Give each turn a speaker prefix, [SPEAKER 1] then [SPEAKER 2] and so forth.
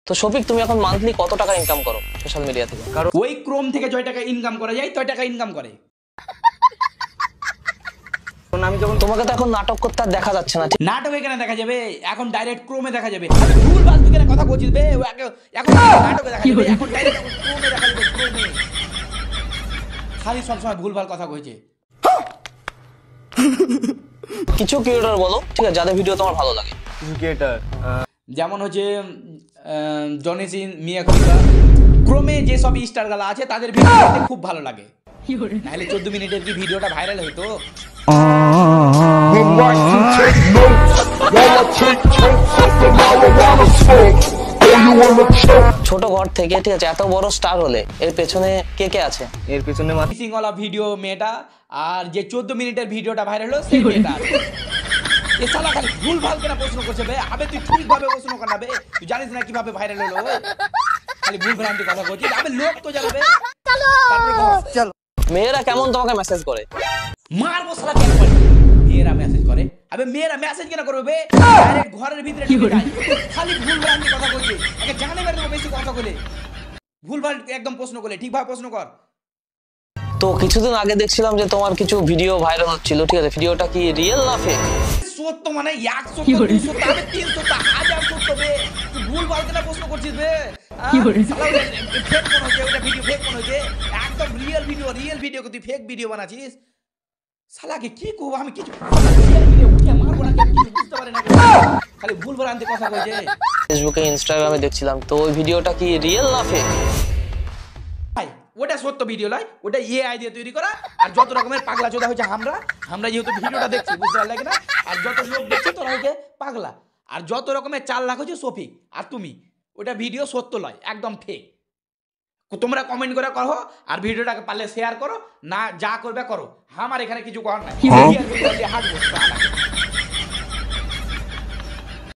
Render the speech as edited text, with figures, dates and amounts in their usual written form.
[SPEAKER 1] তো শফিক, তুমি এখন মান্থলি কত টাকা ইনকাম করো সোশ্যাল মিডিয়া থেকে?
[SPEAKER 2] কারণ ওই ক্রোম থেকে 6 টাকা ইনকাম করা যায়, 6 টাকা ইনকাম করে।
[SPEAKER 1] আমি যখন তোমাকে তো এখন নাটক করতে আর দেখা যাচ্ছে না।
[SPEAKER 2] নাটক এখানে দেখা যাবে, এখন ডাইরেক্ট ক্রোমে দেখা যাবে। আরে ভুল ভাল তুই কেন কথা বলছিস বে? এখন নাটকে দেখা যাবে, এখন ডাইরেক্ট ক্রোমে দেখা যাবে, ক্রোমে। খালি সব সময় ভুল ভাল কথা কইছে।
[SPEAKER 1] কিছু ক্রিয়েটর বলো, ঠিক আছে, যাদের ভিডিও তোমার ভালো লাগে।
[SPEAKER 3] কিছু ক্রিয়েটর
[SPEAKER 2] যেমন হচ্ছে জনি সিন, মিয়া খলিফা, ক্রোমে যে সব স্টারগুলো আছে তাদের ভিডিও দেখতে খুব ভালো লাগে। নাহলে 14 মিনিটের কি ভিডিওটা ভাইরাল হইতো?
[SPEAKER 1] ছোট ঘর থেকে, ঠিক আছে, এত বড় স্টার হলে এর পেছনে কে কে আছে?
[SPEAKER 3] এর পিছনে
[SPEAKER 2] সিংওয়ালা ভিডিও মেয়েটা, আর যে 14 মিনিটের ভিডিওটা ভাইরাল হলো সেই মেয়েটা। এ শালা খালি ভুল ভাল কেন প্রশ্ন করছে বে? আবে তুই ঠিকভাবে প্রশ্ন কর না বে, তুই জানিস না কিভাবে ভাইরাল হলো? খালি ভুল ভ্রান্তি কথা বলছিস। আবে লোক তো জানবে। চলো।
[SPEAKER 1] মেয়েরা কেমন তোমাকে মেসেজ করে?
[SPEAKER 2] মারবো শালা কেন করে? মেয়েরা মেসেজ করে? আবে মেয়েরা মেসেজ কেন করবে বে? ডাইরেক্ট ঘরের ভিতরে ঢুকে যায়। খালি ভুল ভ্রান্তি কথা বলছিস। আগে জানে বের বেশি কথা বলে। ভুল ভাল একদম প্রশ্ন করলে ঠিকভাবে প্রশ্ন কর।
[SPEAKER 1] তো কিছুদিন আগে দেখছিলাম যে তোমার কিছু ভিডিও ভাইরাল হচ্ছিল, ঠিক আছে, ভিডিওটা কি রিয়েল না ফেক?
[SPEAKER 2] সত্য মানে 100 200 তবে 300 1000 সত্য বে। তুই ভুল ভাল কেন প্রশ্ন করছিস বে? শালা ফেক মনে হচ্ছে, ওটা ভিডিও ফেক মনে হচ্ছে। একদম রিয়েল ভিডিও তুই ফেক ভিডিও বানাচ্ছিস। শালাকে কি কব আমি? কিছু রিয়েল ভিডিও উঠে মারবো না, কিছু বুঝতে পারে না, খালি ভুল ভ্রান্তি কথা কইছে।
[SPEAKER 1] ফেসবুকে, ইনস্টাগ্রামে দেখছিলাম, তো ওই ভিডিওটা কি রিয়েল না ফেক?
[SPEAKER 2] ভাই ওটা সত্য ভিডিও নয়, ওটা এআই দিয়ে তৈরি করা। আর যত রকমের পাগলা চোদা হচ্ছে আমরা যেহেতু ভিডিওটা দেখছি, বুঝতে পারলে না? আর যত লোক দেখছে তোরা হচ্ছে পাগলা, আর যত রকমের 4 লাখ হচ্ছে শফিক আর তুমি। ওটা ভিডিও সত্য নয়, একদম ফেক। তোমরা কমেন্ট করে করো, আর ভিডিওটাকে পারলে শেয়ার করো, না যা করবে করো, আমার এখানে কিছু করার নাই। হাঁটবো